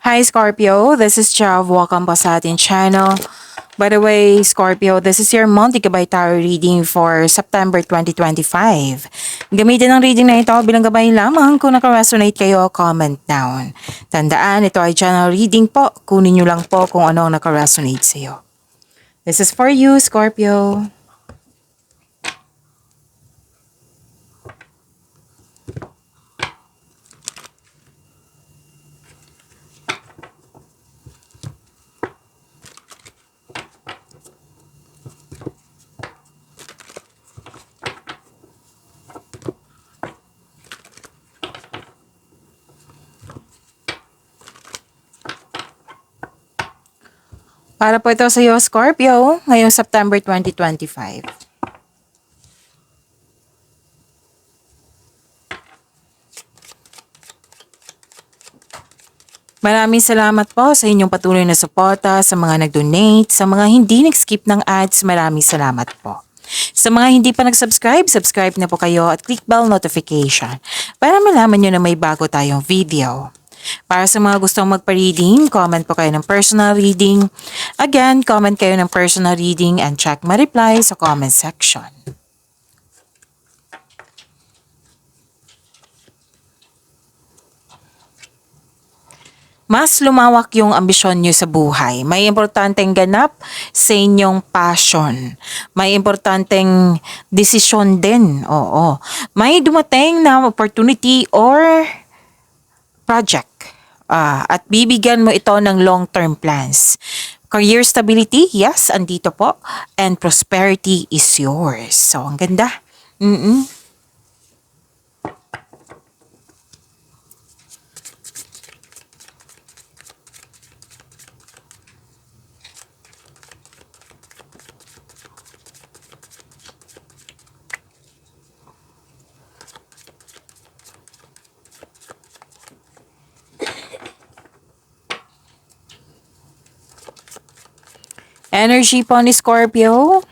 Hi Scorpio, this is Chav. Welcome po sa ating channel. By the way, Scorpio, this is your monthly gabay tarot reading for September 2025. Gamitin ang reading na ito bilang gabay lamang. Kung naka-resonate kayo, comment down. Tandaan, ito ay channel reading po. Kunin nyo lang po kung ano ang naka-resonate sa iyo. This is for you, Scorpio. Para po ito sa iyo, Scorpio, ngayong September 2025. Maraming salamat po sa inyong patuloy na suporta, sa mga nag-donate, sa mga hindi nag-skip ng ads, maraming salamat po. Sa mga hindi pa nag-subscribe, subscribe na po kayo at click bell notification para malaman nyo na may bago tayong video. Para sa mga gustong magpa-reading, comment po kayo ng personal reading. Again, comment kayo ng personal reading and check my reply sa comment section. Mas lumawak yung ambisyon nyo sa buhay. May importanteng ganap sa inyong passion. May importanteng desisyon din. Oo. May dumating na opportunity or project. At bibigyan mo ito ng long-term plans. Career stability, yes, andito po. And prosperity is yours. So, ang ganda. Energy po ni Scorpio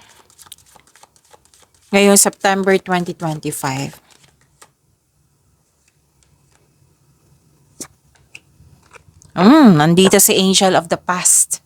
ngayong September 2025. Nandito si Angel of the Past.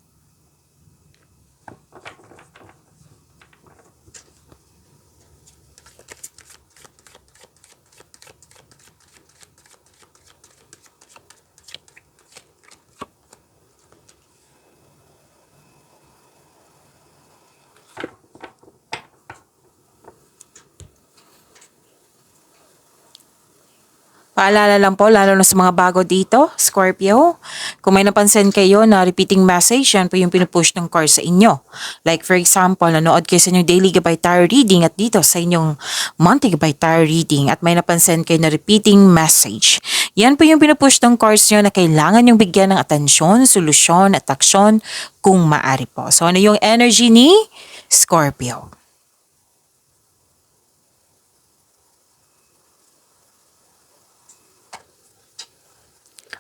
Paalala lang po, lalo na sa mga bago dito, Scorpio, kung may napansin kayo na repeating message, yan po yung pinupush ng cards sa inyo. Like for example, nanood kayo sa inyong daily gabay tarot reading at dito sa inyong monthly gabay tarot reading at may napansin kayo na repeating message. Yan po yung pinupush ng cards nyo na kailangan yung bigyan ng atensyon, solusyon at aksyon kung maaari po. So ano yung energy ni Scorpio?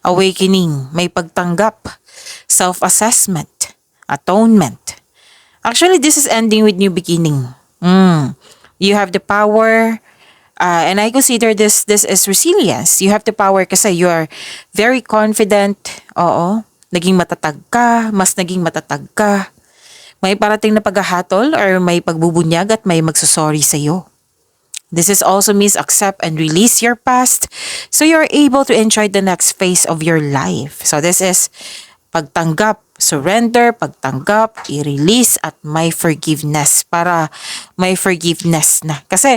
Awakening, may pagtanggap, self-assessment, atonement. Actually, this is ending with new beginning. You have the power, and I consider this is resilience. You have the power kasi you are very confident. Oo, naging matatag ka, mas naging matatag ka. May parating na paghahatol or may pagbubunyag at may magsusorry sa'yo. This is also means accept and release your past so you're able to enjoy the next phase of your life. So this is pagtanggap, surrender, pagtanggap, i-release at may forgiveness para may forgiveness na. Kasi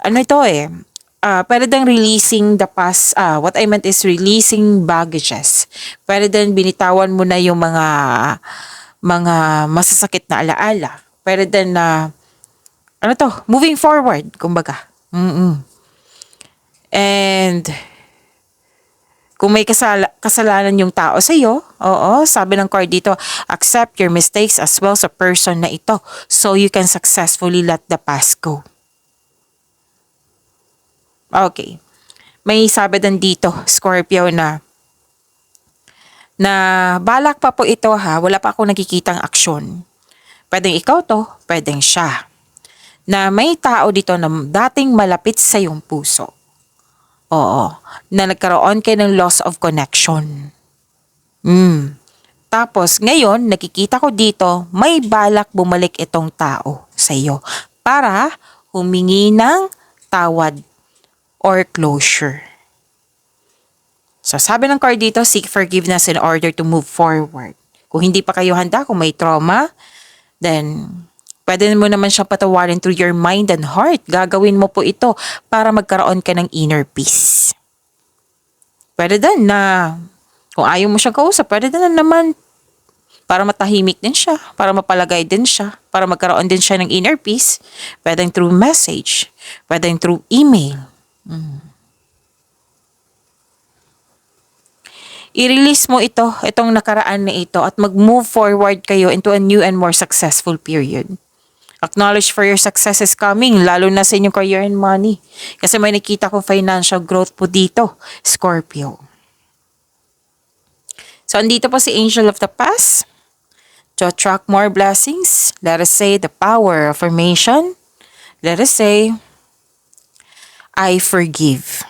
ano ito pwede din releasing the past, what I meant is releasing baggages. Pwede din binitawan mo na yung mga masasakit na alaala. Pwede din na moving forward, kumbaga. And kung may kasalanan yung tao sa iyo, sabi ng card dito, accept your mistakes as well sa person na ito so you can successfully let the past go. Okay. May sabi din dito, Scorpio, na balak pa po ito wala pa ako nakikitang aksyon. Pwedeng ikaw to, pwedeng siya. Na may tao dito na dating malapit sa iyong puso. Oo, na nagkaroon kayo ng loss of connection. Tapos, ngayon, nakikita ko dito, may balak bumalik itong tao sa iyo para humingi ng tawad or closure. So, sabi ng card dito, seek forgiveness in order to move forward. Kung hindi pa kayo handa, kung may trauma, then pwede mo naman siya patawarin through your mind and heart. Gagawin mo po ito para magkaroon ka ng inner peace. Pwede din na, kung ayaw mo siyang kausap, pwede din naman para matahimik din siya, para mapalagay din siya, para magkaroon din siya ng inner peace. Pwede through message, pwede through email. I-release mo itong nakaraan na ito at mag-move forward kayo into a new and more successful period. Acknowledge for your success is coming, lalo na sa inyong career and money. Kasi may nakita kong financial growth po dito, Scorpio. So, andito po si Angel of the Past to attract more blessings. Let us say the power of affirmation. Let us say, I forgive.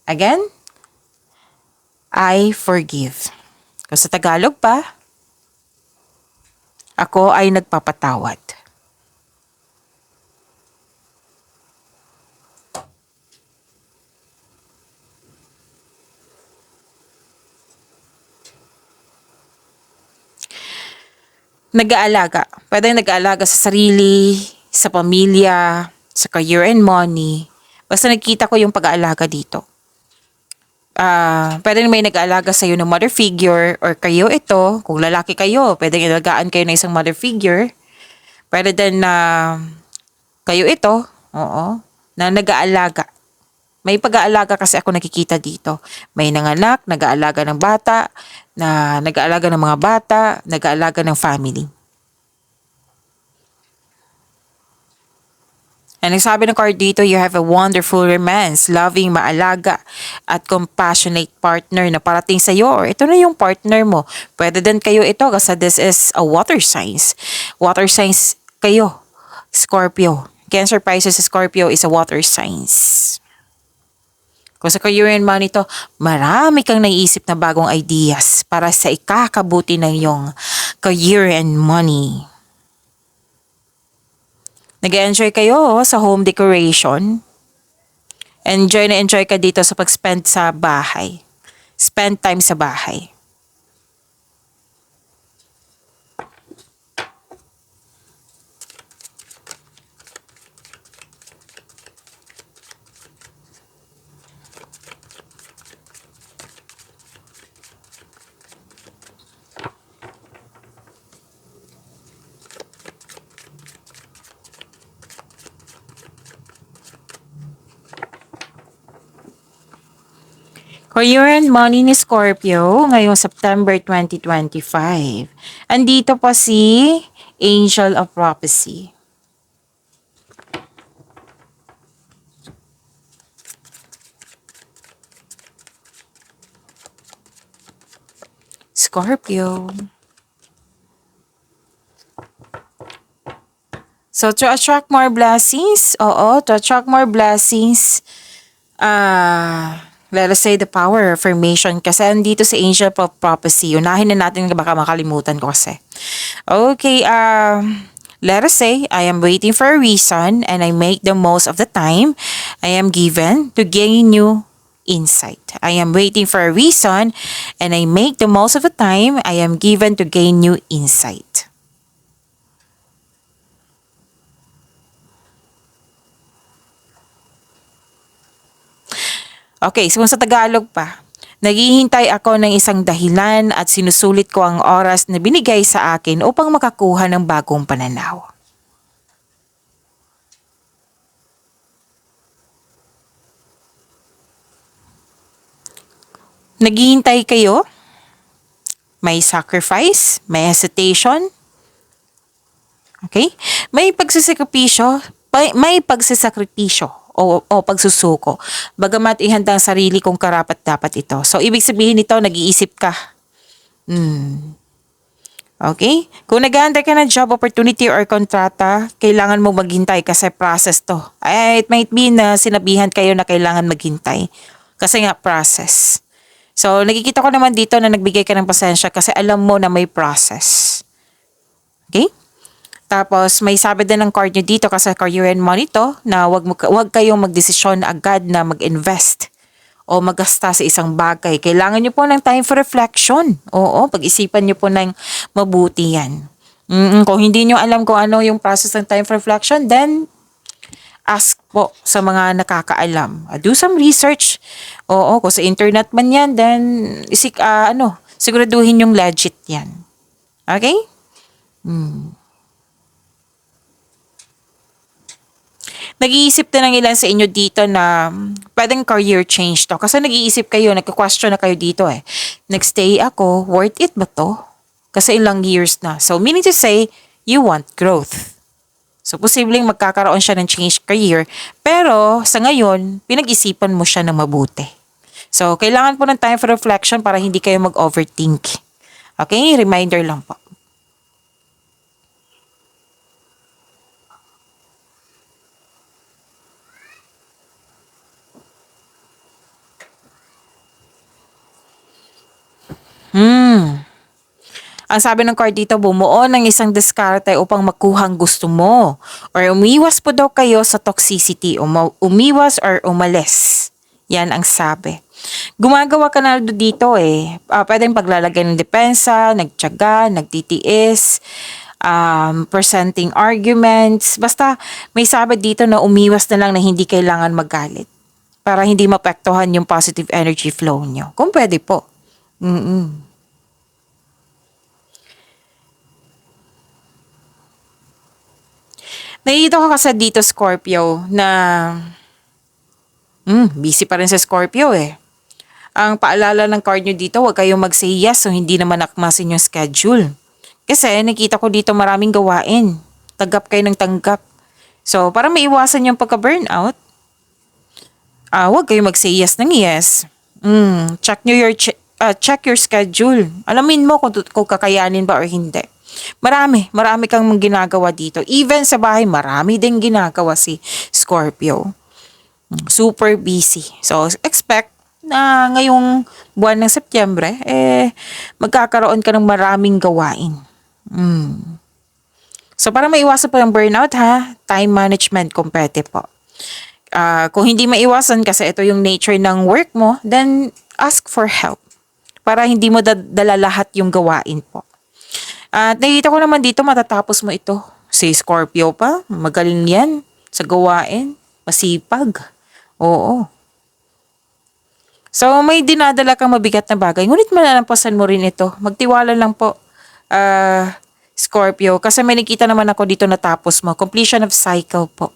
Again, I forgive. Kung sa Tagalog pa, ako ay nagpapatawad. Nag-aalaga. Pwede nag-aalaga sa sarili, sa pamilya, sa career and money. Basta nakita ko yung pag-aalaga dito. Pwede may nag-aalaga sa iyo ng mother figure or kayo ito, kung lalaki kayo, pwede ilagaan kayo ng isang mother figure. Pwede din na kayo ito, na nag-aalaga. May pag-aalaga kasi ako nakikita dito. May nanganak, nag-aalaga ng bata, na nag-aalaga ng mga bata, nag-aalaga ng family. And nagsabi ng card dito, you have a wonderful romance, loving, maalaga, at compassionate partner na parating sa iyo. Or ito na yung partner mo. Pwede din kayo ito kasi this is a water signs. Water signs kayo, Scorpio. Cancer, Pisces, Scorpio is a water signs. Kung sa career and money to, marami kang naiisip na bagong ideas para sa ikakabuti ng iyong career and money. Nag-enjoy kayo sa home decoration. Enjoy na enjoy ka dito sa pag-spend sa bahay. Spend time sa bahay. Career and money ni Scorpio ngayong September 2025. Andito pa si Angel of Prophecy. Scorpio. So, to attract more blessings, to attract more blessings, let us say the power of affirmation kasi andito si Angel of Prophecy. Unahin na natin baka makalimutan ko kasi. Okay, let us say I am waiting for a reason and I make the most of the time I am given to gain new insight. I am waiting for a reason and I make the most of the time I am given to gain new insight. Okay, so kung sa Tagalog pa, naghihintay ako ng isang dahilan at sinusulit ko ang oras na binigay sa akin upang makakuha ng bagong pananaw. Naghihintay kayo? May sacrifice? May hesitation? Okay? May pagsisakripisyo? May pagsisakripisyo o pagsusuko. Bagamat ihanda ang sarili kong karapat-dapat ito. So, ibig sabihin nito, nag-iisip ka. Okay? Kung naghahanda ka ng job opportunity or kontrata, kailangan mo maghintay kasi process to. It might be na sinabihan kayo na kailangan maghintay. Kasi nga process. So, nakikita ko naman dito na nagbigay ka ng pasensya kasi alam mo na may process. Okay? Tapos, may sabi din ng card nyo dito kasi career and money to na wag kayong magdesisyon agad na mag-invest o magasta sa isang bagay. Kailangan nyo po ng time for reflection. Oo, pag-isipan nyo po ng mabuti yan. Kung hindi nyo alam kung ano yung process ng time for reflection, then ask po sa mga nakakaalam. Do some research. Oo, kung sa internet man yan, then siguraduhin yung legit yan. Okay? Nag-iisip na ng ilan sa inyo dito na pwedeng career change to. Kasi nag-iisip kayo, nagka-question na kayo dito eh. Nagstay ako, worth it ba to? Kasi ilang years na. So, meaning to say, you want growth. So, posibleng magkakaroon siya ng change career. Pero, sa ngayon, pinag-isipan mo siya ng mabuti. So, kailangan po ng time for reflection para hindi kayo mag-overthink. Okay? Reminder lang po. Ang sabi ng card dito, bumuo ng isang diskarte upang makuhang gusto mo. Or umiwas po daw kayo sa toxicity. Umiwas or umalis. Yan ang sabi. Gumagawa ka na dito eh. Pwedeng paglalagay ng depensa, nagtiyaga, nagtitiis, presenting arguments. Basta may sabi dito na umiwas na lang na hindi kailangan magalit. Para hindi mapektuhan yung positive energy flow nyo. Kung pwede po. Nakikita ko kasi dito, Scorpio, na busy pa rin sa Scorpio eh. Ang paalala ng card nyo dito, huwag kayong mag-say yes so hindi naman akmasin yung schedule. Kasi nakita ko dito maraming gawain. Tanggap kayo ng tanggap. So, para maiwasan yung pagka-burnout, huwag kayong mag-say yes ng yes. Check your schedule. Alamin mo kung kakayanin ba or hindi. Marami kang ginagawa dito. Even sa bahay, marami din ginagawa si Scorpio. Super busy. So, expect na ngayong buwan ng Setyembre, magkakaroon ka ng maraming gawain. So, para maiwasan pa yung burnout, time management kung pwede po. Kung hindi maiwasan kasi ito yung nature ng work mo, then ask for help. Para hindi mo dala lahat yung gawain po. At nakikita ko naman dito matatapos mo ito. Si Scorpio pa, magaling yan sa gawain. Masipag. Oo. So, may dinadala kang mabigat na bagay. Ngunit malalampasan mo rin ito. Magtiwala lang po, Scorpio. Kasi may nakita naman ako dito natapos mo. Completion of cycle po.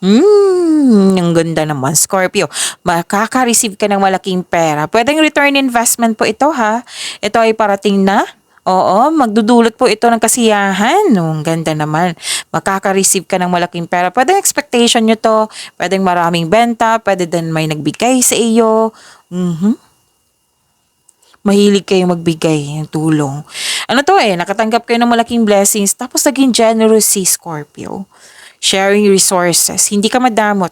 Ang ganda naman, Scorpio. Makaka-receive ka ng malaking pera. Pwedeng return investment po ito ha. Ito ay parating na. Oo, magdudulot po ito ng kasiyahan. Ang ganda naman. Makaka-receive ka ng malaking pera. Pwedeng expectation nyo to. Pwedeng maraming benta. Pwede din may nagbigay sa iyo. Mahilig kayo magbigay ng tulong. Ano to nakatanggap kayo ng malaking blessings. Tapos naging generous si Scorpio. Sharing resources. Hindi ka madamot.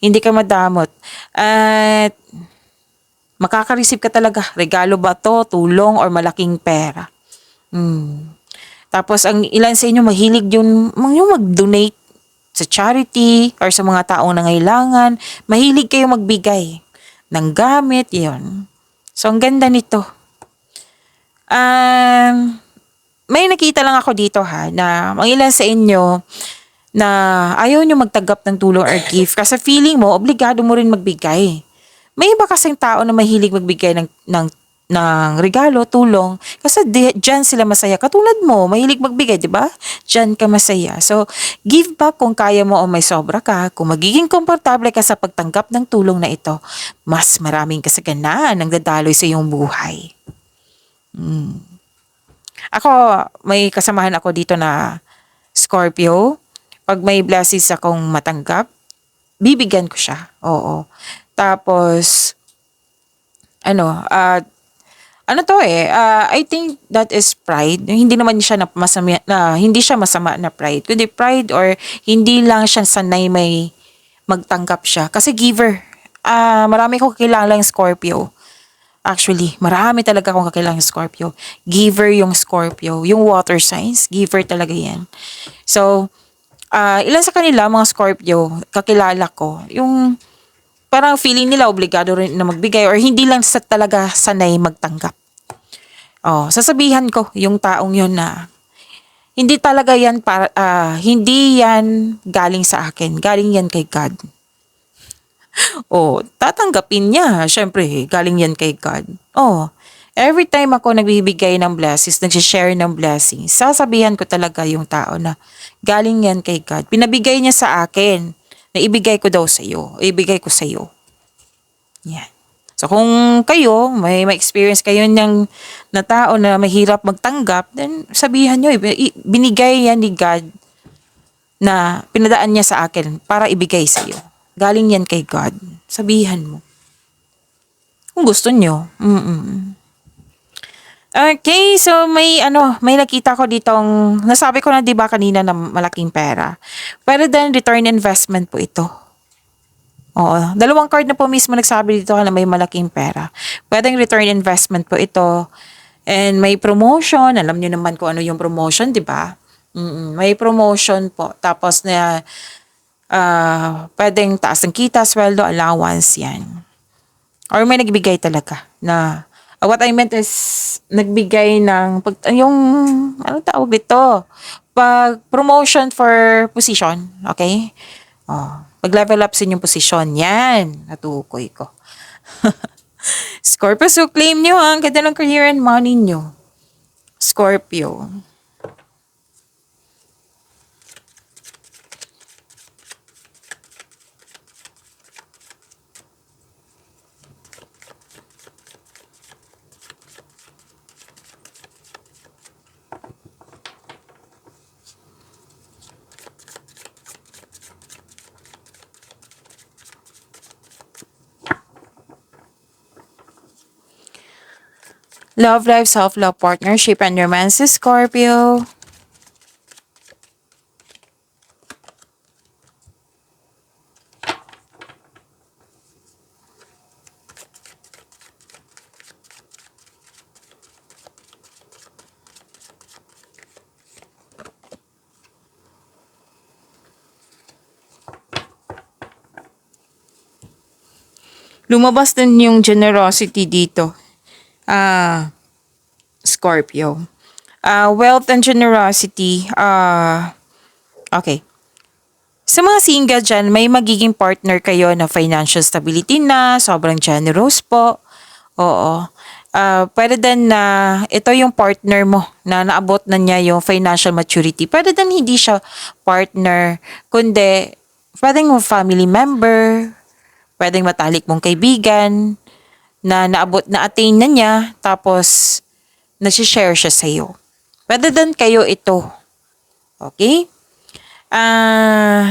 Hindi ka madamot. At makaka-receive ka talaga. Regalo ba to, tulong, or malaking pera. Tapos ang ilan sa inyo mahilig yung mag-donate sa charity or sa mga taong nangailangan. Mahilig kayo magbigay ng gamit, yon. So ang ganda nito. May nakita lang ako dito na ang ilan sa inyo na ayaw nyo magtanggap ng tulong or gift kasi feeling mo, obligado mo rin magbigay. May iba kasing tao na mahilig magbigay ng regalo, tulong, kasi dyan sila masaya. Katulad mo, mahilig magbigay, di ba? Dyan ka masaya. So, give back kung kaya mo o may sobra ka. Kung magiging komportable ka sa pagtanggap ng tulong na ito, mas maraming kasaganaan ang dadaloy sa iyong buhay. Ako, may kasamahan ako dito na Scorpio. Pag may blessings akong matanggap, bibigyan ko siya. Oo. Tapos, Ano 'to, I think that is pride. Hindi naman siya hindi siya masama na pride, kundi pride or hindi lang siya sanay may magtanggap siya. Kasi giver. Marami akong kakilalang Scorpio. Actually, marami talaga akong kakilalang Scorpio. Giver yung Scorpio. Yung water signs, giver talaga yan. So, ilan sa kanila, mga Scorpio, kakilala ko, yung parang feeling nila obligado rin na magbigay or hindi lang sa talaga sanay magtanggap. Oh, sasabihan ko yung taong yon na hindi talaga yan hindi yan galing sa akin, galing yan kay God. Oh, tatanggapin niya. Syempre, galing yan kay God. Oh, every time ako nagbibigay ng blessings, nagsishare ng blessings, sasabihan ko talaga yung tao na galing yan kay God. Pinabigay niya sa akin na ibigay ko daw sa iyo, ibigay ko sa iyo. Yan. So kung kayo, may experience kayo na tao na mahirap magtanggap, then sabihan nyo, binigay yan ni God na pinadaan niya sa akin para ibigay sa iyo. Galing yan kay God. Sabihan mo. Kung gusto nyo. Okay, so may nakita ko ditong, nasabi ko na 'di ba kanina na malaking pera. Pero then return investment po ito. Oo, dalawang card na po mismo nagsabi dito na may malaking pera. Pwedeng return investment po ito. And may promotion, alam niyo naman kung ano yung promotion, 'di ba? May promotion po. Tapos na pwedeng taas ng kita, sweldo, allowance 'yan. Or may nagbigay talaga na what I meant is nagbigay ng yung ano tawag dito? Pag promotion for position, okay? Oh, pag level up sa inyong posisyon, yan, natukoy ko. Scorpio, so claim nyo ha, ang ganda ng career and money nyo. Scorpio. Love life, self-love, partnership, and romance, Scorpio. Lumabas din yung generosity dito. Scorpio. Wealth and generosity. Okay. Sa mga single dyan, may magiging partner kayo na financial stability na, sobrang generous po. Oo. Pwede din na ito yung partner mo na naabot na niya yung financial maturity. Pwede din hindi siya partner, kundi pwedeng family member, pwedeng matalik mong kaibigan na naabot na attain na niya, tapos nasi-share siya sa iyo. Pwede din kayo ito. Okay?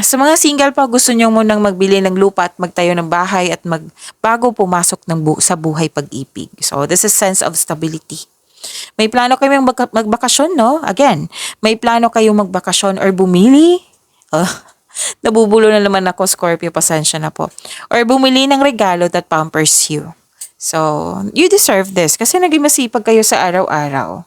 Sa mga single pa, gusto nyo munang magbili ng lupa at magtayo ng bahay at bago pumasok sa buhay pag-ibig. So, this is sense of stability. May plano kayong magbakasyon, no? Again, may plano kayong magbakasyon or bumili? Oh, nabubulo na naman ako, Scorpio, pasensya na po. Or bumili ng regalo that pampers you. So, you deserve this kasi naging masipag kayo sa araw-araw.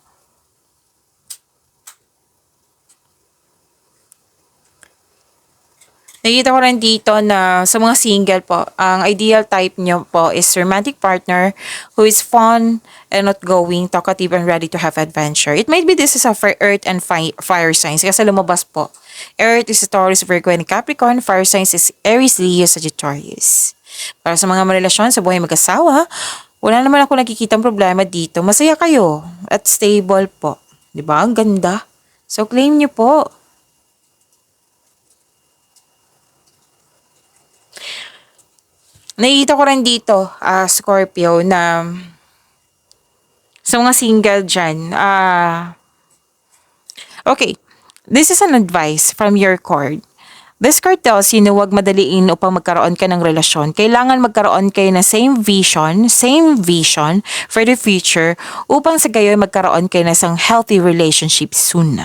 Nakita ko rin dito na sa mga single po, ang ideal type nyo po is romantic partner who is fun and outgoing, talkative, and ready to have adventure. It might be this is for earth and fire signs kasi lumabas po. Earth is Taurus, Virgo, and Capricorn. Fire signs is Aries, Leo, Sagittarius. Para sa mga marelasyon sa buhay mag-asawa, wala naman ako nakikitang problema dito. Masaya kayo at stable po. Diba? Ang ganda. So, claim nyo po. Nakikita ko rin dito, Scorpio, na sa mga single dyan, okay, this is an advice from your card. This card tells you na huwag madaliin upang magkaroon ka ng relasyon. Kailangan magkaroon kayo ng same vision for the future upang sa gayon magkaroon kayo ng isang healthy relationship soon.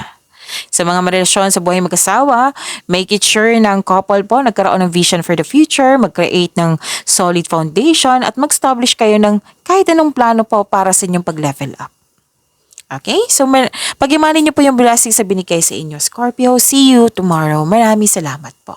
Sa mga relasyon sa buhay mag-asawa, make it sure na ang couple po nagkaroon ng vision for the future, mag-create ng solid foundation at mag-establish kayo ng kahit anong plano po para sa inyong pag-level up. Okay? So, pag-imanin niyo po yung blessings sa binigay sa inyo, Scorpio. See you tomorrow. Maraming salamat po.